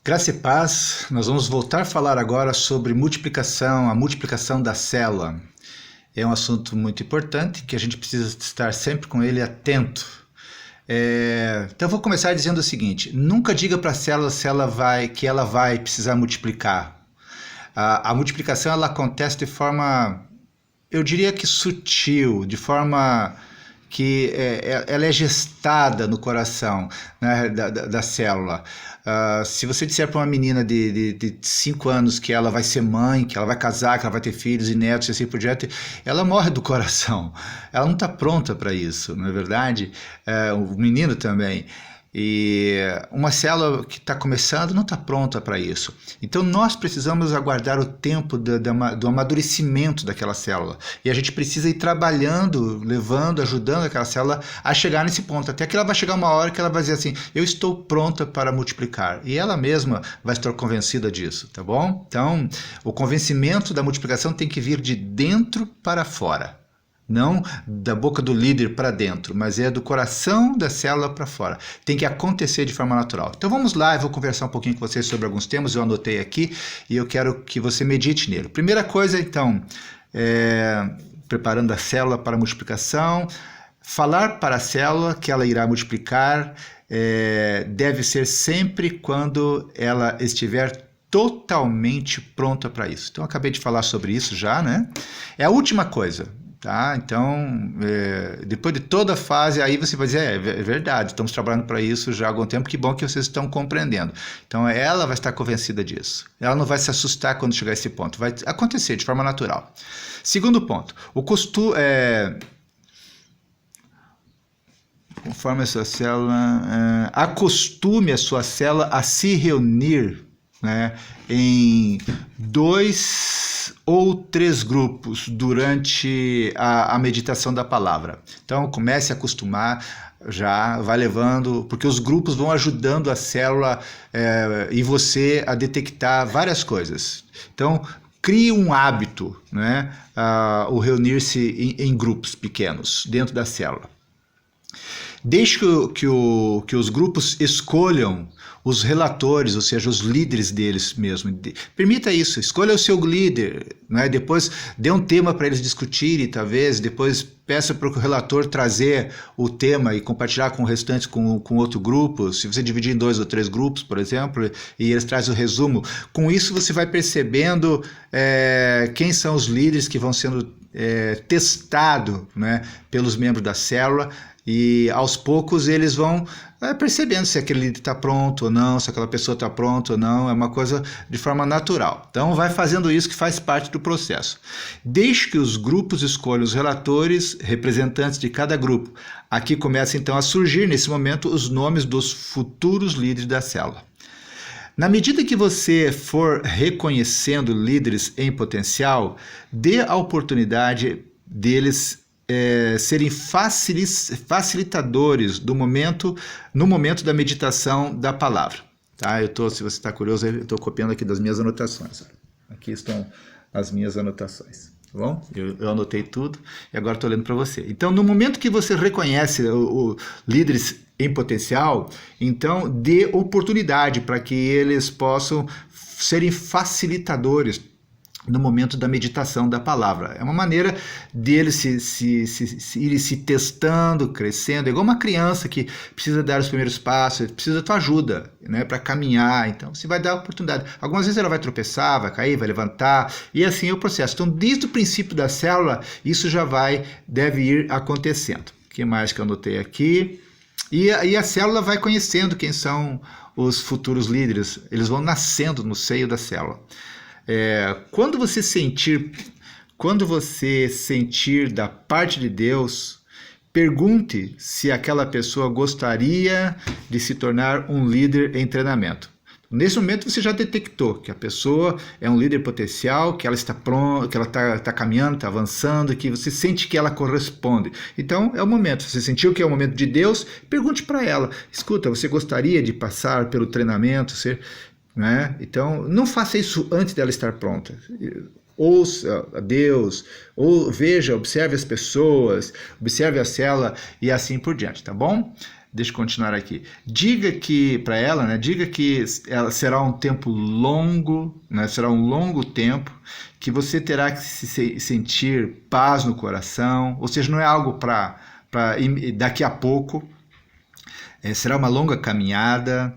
Graça e paz, nós vamos voltar a falar agora sobre multiplicação, a multiplicação da célula. É um assunto muito importante que a gente precisa estar sempre com ele atento. Então eu vou começar dizendo o seguinte: nunca diga para a célula que ela vai precisar multiplicar. A multiplicação ela acontece de forma, eu diria que sutil, de forma que ela é gestada no coração, né, da célula. Se você disser para uma menina de 5 anos que ela vai ser mãe, que ela vai casar, que ela vai ter filhos e netos e assim por diante, ela morre do coração. Ela não está pronta para isso, não é verdade? O menino também. E uma célula que está começando não está pronta para isso. Então nós precisamos aguardar o tempo do amadurecimento daquela célula. E a gente precisa ir trabalhando, levando, ajudando aquela célula a chegar nesse ponto. Até que ela vai chegar uma hora que ela vai dizer assim: eu estou pronta para multiplicar. E ela mesma vai estar convencida disso, tá bom? Então o convencimento da multiplicação tem que vir de dentro para fora. Não da boca do líder para dentro, mas é do coração da célula para fora. Tem que acontecer de forma natural. Então vamos lá, eu vou conversar um pouquinho com vocês sobre alguns temas, eu anotei aqui e eu quero que você medite nele. Primeira coisa, então, preparando a célula para a multiplicação, falar para a célula que ela irá multiplicar deve ser sempre quando ela estiver totalmente pronta para isso. Então eu acabei de falar sobre isso já, né? É a última coisa. Tá? Então, depois de toda a fase, aí você vai dizer, é verdade, estamos trabalhando para isso já há algum tempo, que bom que vocês estão compreendendo. Então, ela vai estar convencida disso. Ela não vai se assustar quando chegar a esse ponto, vai acontecer de forma natural. Segundo ponto, conforme a sua célula, acostume a sua célula a se reunir, né, em 2 ou 3 grupos durante a meditação da palavra. Então comece a acostumar, já vai levando, porque os grupos vão ajudando a célula e você a detectar várias coisas. Então crie um hábito, né, o reunir-se em grupos pequenos dentro da célula. Deixe que os grupos escolham os relatores, ou seja, os líderes deles mesmo. Permita isso, escolha o seu líder, né? Depois dê um tema para eles discutirem, talvez, depois peça para o relator trazer o tema e compartilhar com o restante, com outro grupo. Se você dividir em 2 ou 3 grupos, por exemplo, e eles trazem o resumo, com isso você vai percebendo quem são os líderes que vão sendo testados, né, pelos membros da célula. E aos poucos eles vão percebendo se aquele líder está pronto ou não, se aquela pessoa está pronta ou não, é uma coisa de forma natural. Então vai fazendo isso, que faz parte do processo. Deixe que os grupos escolham os relatores, representantes de cada grupo. Aqui começa então a surgir nesse momento os nomes dos futuros líderes da célula. Na medida que você for reconhecendo líderes em potencial, dê a oportunidade deles serem facilitadores no momento da meditação da palavra. Tá? Se você está curioso, eu estou copiando aqui das minhas anotações. Aqui estão as minhas anotações. Tá bom? Eu anotei tudo e agora estou lendo para você. Então, no momento que você reconhece líderes em potencial, então dê oportunidade para que eles possam serem facilitadores no momento da meditação da palavra. É uma maneira deles irem se testando, crescendo. É igual uma criança que precisa dar os primeiros passos, precisa da tua ajuda, né, para caminhar. Então você vai dar a oportunidade. Algumas vezes ela vai tropeçar, vai cair, vai levantar, e assim é o processo. Então, desde o princípio da célula, isso já deve ir acontecendo. O que mais que eu anotei aqui? E a célula vai conhecendo quem são os futuros líderes. Eles vão nascendo no seio da célula. Quando você sentir da parte de Deus, pergunte se aquela pessoa gostaria de se tornar um líder em treinamento. Nesse momento você já detectou que a pessoa é um líder potencial, que ela está pronta, que ela está caminhando, está avançando, que você sente que ela corresponde. Então é o momento. Você sentiu que é o momento de Deus? Pergunte para ela: escuta, você gostaria de passar pelo treinamento, né? Então, não faça isso antes dela estar pronta. Ouça a Deus, observe as pessoas, observe a célula e assim por diante, tá bom? Deixa eu continuar aqui. Diga que, para ela, né, diga que ela será um tempo longo, né, será um longo tempo, que você terá que sentir paz no coração, ou seja, não é algo para daqui a pouco, será uma longa caminhada,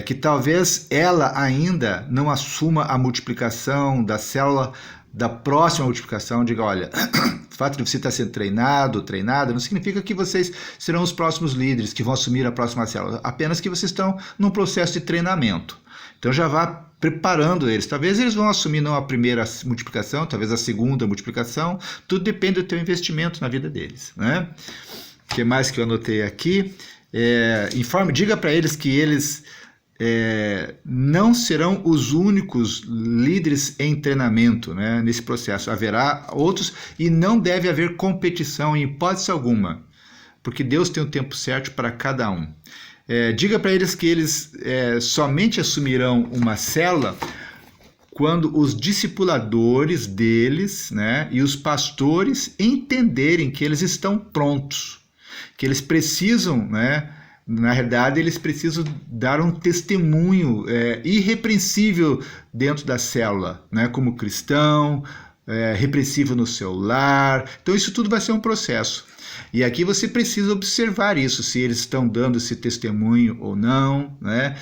que talvez ela ainda não assuma a multiplicação da célula, da próxima multiplicação, diga, olha, o fato de você estar sendo treinado ou treinada não significa que vocês serão os próximos líderes que vão assumir a próxima célula, apenas que vocês estão num processo de treinamento. Então já vá preparando eles. Talvez eles vão assumir não a primeira multiplicação, talvez a segunda multiplicação, tudo depende do teu investimento na vida deles, né? O que mais que eu anotei aqui? Diga para eles que eles não serão os únicos líderes em treinamento, né, nesse processo. Haverá outros e não deve haver competição em hipótese alguma, porque Deus tem o tempo certo para cada um. Diga para eles que eles somente assumirão uma célula quando os discipuladores deles, né, e os pastores entenderem que eles estão prontos, que eles precisam, né, na verdade, eles precisam dar um testemunho irrepreensível dentro da célula, né? Como cristão, repreensível no seu lar. Então, isso tudo vai ser um processo. E aqui você precisa observar isso, se eles estão dando esse testemunho ou não, né?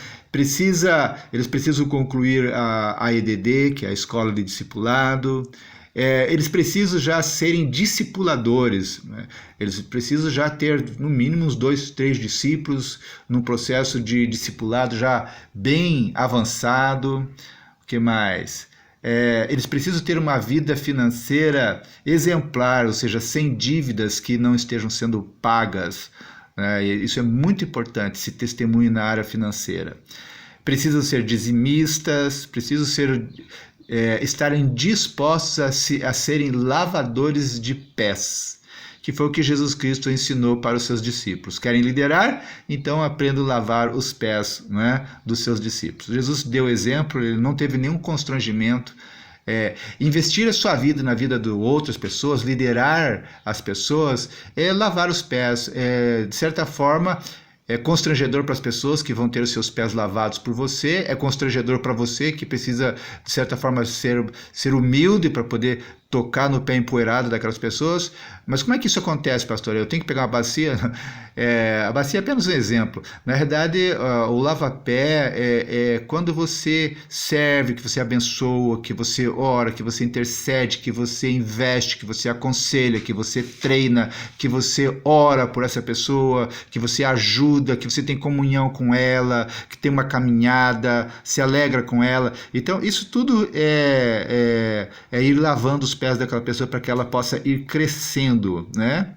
Eles precisam concluir a EDD, que é a Escola de Discipulado. Eles precisam já serem discipuladores, né? Eles precisam já ter no mínimo uns 2, 3 discípulos num processo de discipulado já bem avançado. O que mais? Eles precisam ter uma vida financeira exemplar, ou seja, sem dívidas que não estejam sendo pagas. Isso é muito importante, esse testemunho na área financeira. Precisam ser dizimistas, precisam estarem dispostos a serem lavadores de pés, que foi o que Jesus Cristo ensinou para os seus discípulos. Querem liderar? Então aprendam a lavar os pés, né, dos seus discípulos. Jesus deu exemplo, ele não teve nenhum constrangimento. Investir a sua vida na vida de outras pessoas, liderar as pessoas, lavar os pés. De certa forma, é constrangedor para as pessoas que vão ter os seus pés lavados por você, é constrangedor para você que precisa, de certa forma, ser humilde para poder tocar no pé empoeirado daquelas pessoas. Mas como é que isso acontece, pastor? Eu tenho que pegar uma bacia? A bacia é apenas um exemplo. Na verdade, o lava-pé é quando você serve, que você abençoa, que você ora, que você intercede, que você investe, que você aconselha, que você treina, que você ora por essa pessoa, que você ajuda, que você tem comunhão com ela, que tem uma caminhada, se alegra com ela. Então, isso tudo é ir lavando os pés daquela pessoa para que ela possa ir crescendo, né?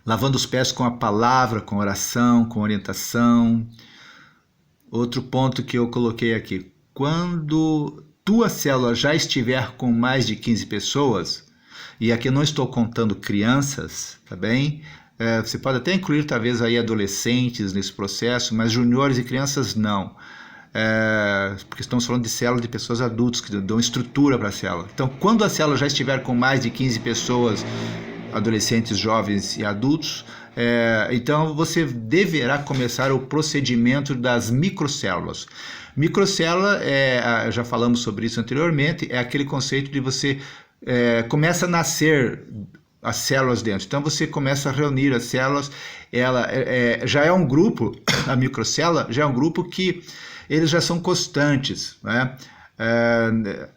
Lavando os pés com a palavra, com oração, com orientação. Outro ponto que eu coloquei aqui: quando tua célula já estiver com mais de 15 pessoas, e aqui eu não estou contando crianças, tá bem? Você pode até incluir talvez aí adolescentes nesse processo, mas juniores e crianças não. Porque estamos falando de célula de pessoas adultas que dão estrutura para a célula. Então, quando a célula já estiver com mais de 15 pessoas, adolescentes, jovens e adultos, então você deverá começar o procedimento das microcélulas. Microcélula, já falamos sobre isso anteriormente, é aquele conceito de você começa a nascer as células dentro. Então você começa a reunir as células, ela já é um grupo, a microcélula já é um grupo que eles já são constantes, né?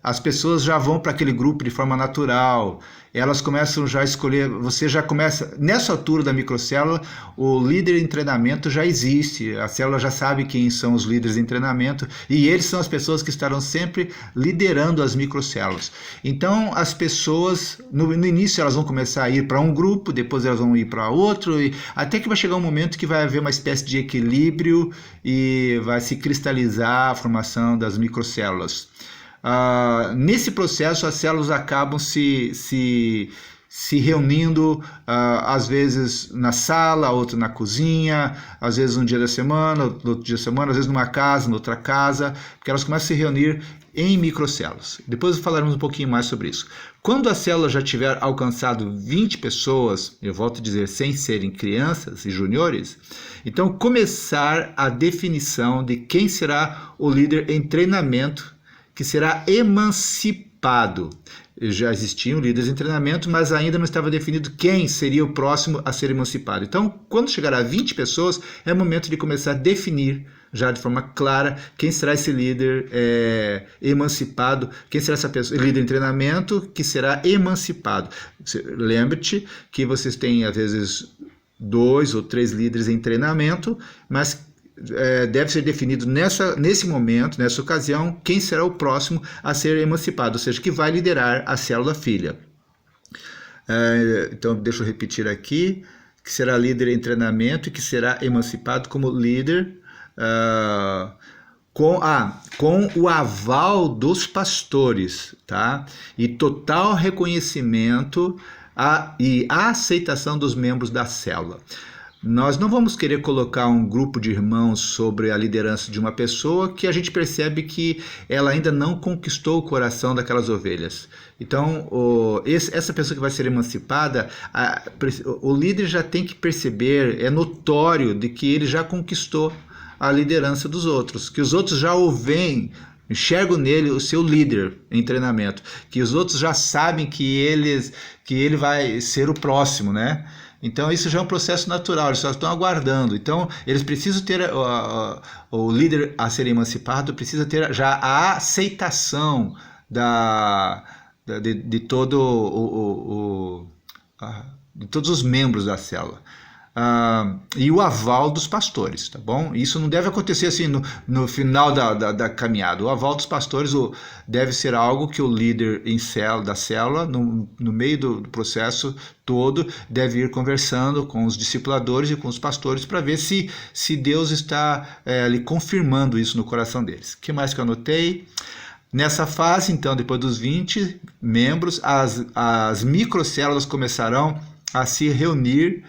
As pessoas já vão para aquele grupo de forma natural, elas começam já a escolher, você já começa, nessa altura da microcélula, o líder em treinamento já existe, a célula já sabe quem são os líderes em treinamento, e eles são as pessoas que estarão sempre liderando as microcélulas. Então, as pessoas, no início elas vão começar a ir para um grupo, depois elas vão ir para outro, até que vai chegar um momento que vai haver uma espécie de equilíbrio e vai se cristalizar a formação das microcélulas. Nesse processo, as células acabam se se reunindo, às vezes na sala, outro na cozinha, às vezes um dia da semana, outro dia da semana, às vezes numa casa, noutra casa, porque elas começam a se reunir em microcélulas. Depois falaremos um pouquinho mais sobre isso. Quando a célula já tiver alcançado 20 pessoas, eu volto a dizer, sem serem crianças e juniores, então começar a definição de quem será o líder em treinamento, que será emancipado. Já existiam líderes em treinamento, mas ainda não estava definido quem seria o próximo a ser emancipado. Então, quando chegar a 20 pessoas, é o momento de começar a definir já de forma clara quem será esse líder emancipado, quem será essa pessoa, líder em treinamento que será emancipado. Lembre-te que vocês têm, às vezes, 2 ou 3 líderes em treinamento, mas deve ser definido nesse momento, nessa ocasião, quem será o próximo a ser emancipado, ou seja, que vai liderar a célula filha. Então, deixa eu repetir aqui, que será líder em treinamento e que será emancipado como líder com o aval dos pastores, tá? E total reconhecimento e a aceitação dos membros da célula. Nós não vamos querer colocar um grupo de irmãos sobre a liderança de uma pessoa que a gente percebe que ela ainda não conquistou o coração daquelas ovelhas. Então, essa pessoa que vai ser emancipada, o líder já tem que perceber, é notório de que ele já conquistou a liderança dos outros, que os outros já o veem, enxergam nele o seu líder em treinamento, que os outros já sabem que ele vai ser o próximo, né? Então isso já é um processo natural, eles só estão aguardando. Então eles precisam ter, o líder a ser emancipado precisa ter já a aceitação de todos os membros da célula. E o aval dos pastores, tá bom? Isso não deve acontecer assim no final da caminhada. O aval dos pastores deve ser algo que o líder da célula, no meio do processo todo, deve ir conversando com os discipuladores e com os pastores para ver se Deus está ali confirmando isso no coração deles. O que mais que eu anotei? Nessa fase, então, depois dos 20 membros, as microcélulas começarão a se reunir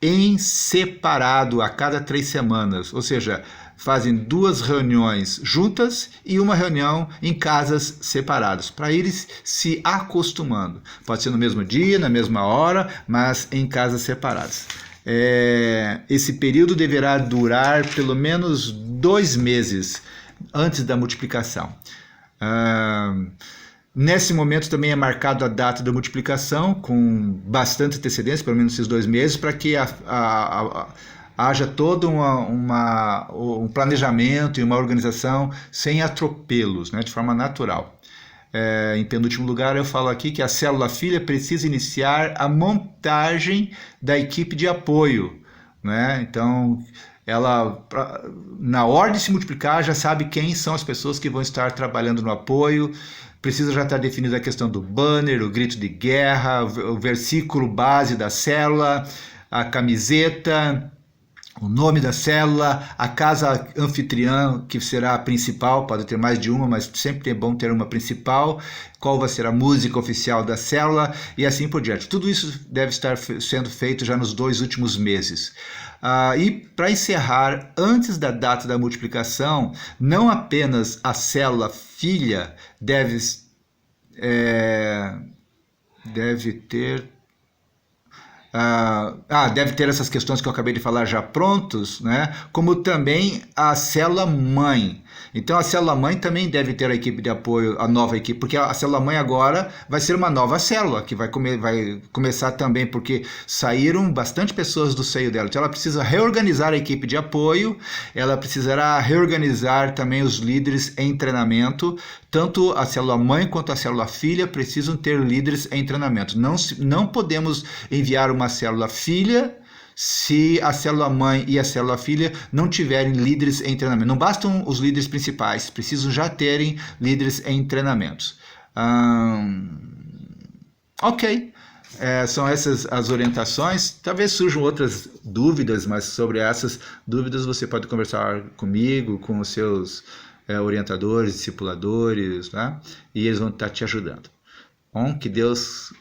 em separado a cada 3 semanas, ou seja, fazem 2 reuniões juntas e uma reunião em casas separadas, para eles se acostumando. Pode ser no mesmo dia, na mesma hora, mas em casas separadas. Esse período deverá durar pelo menos 2 meses antes da multiplicação. Nesse momento também é marcado a data da multiplicação com bastante antecedência, pelo menos esses 2 meses, para que haja todo um planejamento e uma organização sem atropelos, né, de forma natural. Em penúltimo lugar, eu falo aqui que a célula filha precisa iniciar a montagem da equipe de apoio, né? Então, ela, na hora de se multiplicar, já sabe quem são as pessoas que vão estar trabalhando no apoio. Precisa já estar definida a questão do banner, o grito de guerra, o versículo base da célula, a camiseta, o nome da célula, a casa anfitriã, que será a principal, pode ter mais de uma, mas sempre é bom ter uma principal, qual vai ser a música oficial da célula e assim por diante. Tudo isso deve estar sendo feito já nos 2 últimos meses. E para encerrar, antes da data da multiplicação, não apenas a célula filha deve ter essas questões que eu acabei de falar já prontos, né? Como também a célula mãe. Então a célula mãe também deve ter a equipe de apoio, a nova equipe, porque a célula mãe agora vai ser uma nova célula, que vai começar também, porque saíram bastante pessoas do seio dela. Então ela precisa reorganizar a equipe de apoio, ela precisará reorganizar também os líderes em treinamento. Tanto a célula mãe quanto a célula filha precisam ter líderes em treinamento. Não podemos enviar uma célula filha se a célula mãe e a célula filha não tiverem líderes em treinamento. Não bastam os líderes principais, precisam já terem líderes em treinamentos. Ok, são essas as orientações. Talvez surjam outras dúvidas, mas sobre essas dúvidas você pode conversar comigo, com os seus orientadores, discipuladores, né? E eles vão estar te ajudando. Bom, que Deus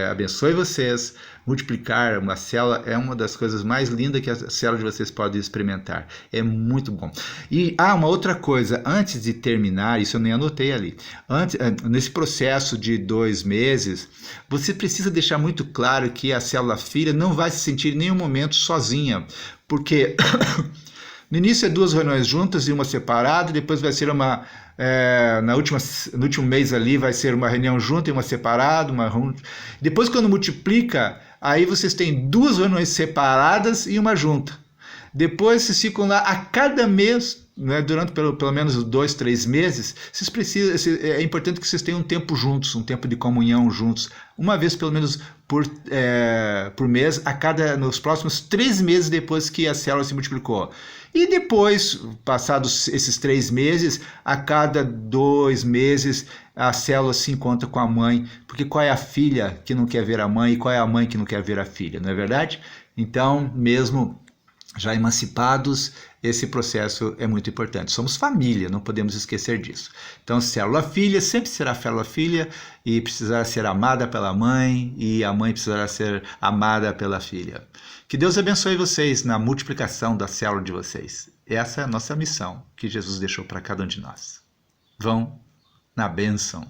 abençoe vocês. Multiplicar uma célula é uma das coisas mais lindas que a célula de vocês pode experimentar. É muito bom. E uma outra coisa, antes de terminar, isso eu nem anotei ali. Nesse processo de 2 meses, você precisa deixar muito claro que a célula filha não vai se sentir em nenhum momento sozinha, porque no início é 2 reuniões juntas e uma separada, depois vai ser no último mês ali vai ser uma reunião junta e uma separada, depois quando multiplica, aí vocês têm 2 reuniões separadas e uma junta. Depois vocês ficam lá a cada mês, né, durante pelo menos 2, 3 meses, é importante que vocês tenham um tempo juntos, um tempo de comunhão juntos, uma vez pelo menos por mês, nos próximos 3 meses depois que a célula se multiplicou. E depois, passados esses 3 meses, a cada 2 meses, a célula se encontra com a mãe, porque qual é a filha que não quer ver a mãe e qual é a mãe que não quer ver a filha, não é verdade? Então, mesmo já emancipados, esse processo é muito importante. Somos família, não podemos esquecer disso. Então, célula filha sempre será célula filha e precisará ser amada pela mãe e a mãe precisará ser amada pela filha. Que Deus abençoe vocês na multiplicação da célula de vocês. Essa é a nossa missão que Jesus deixou para cada um de nós. Vão na bênção.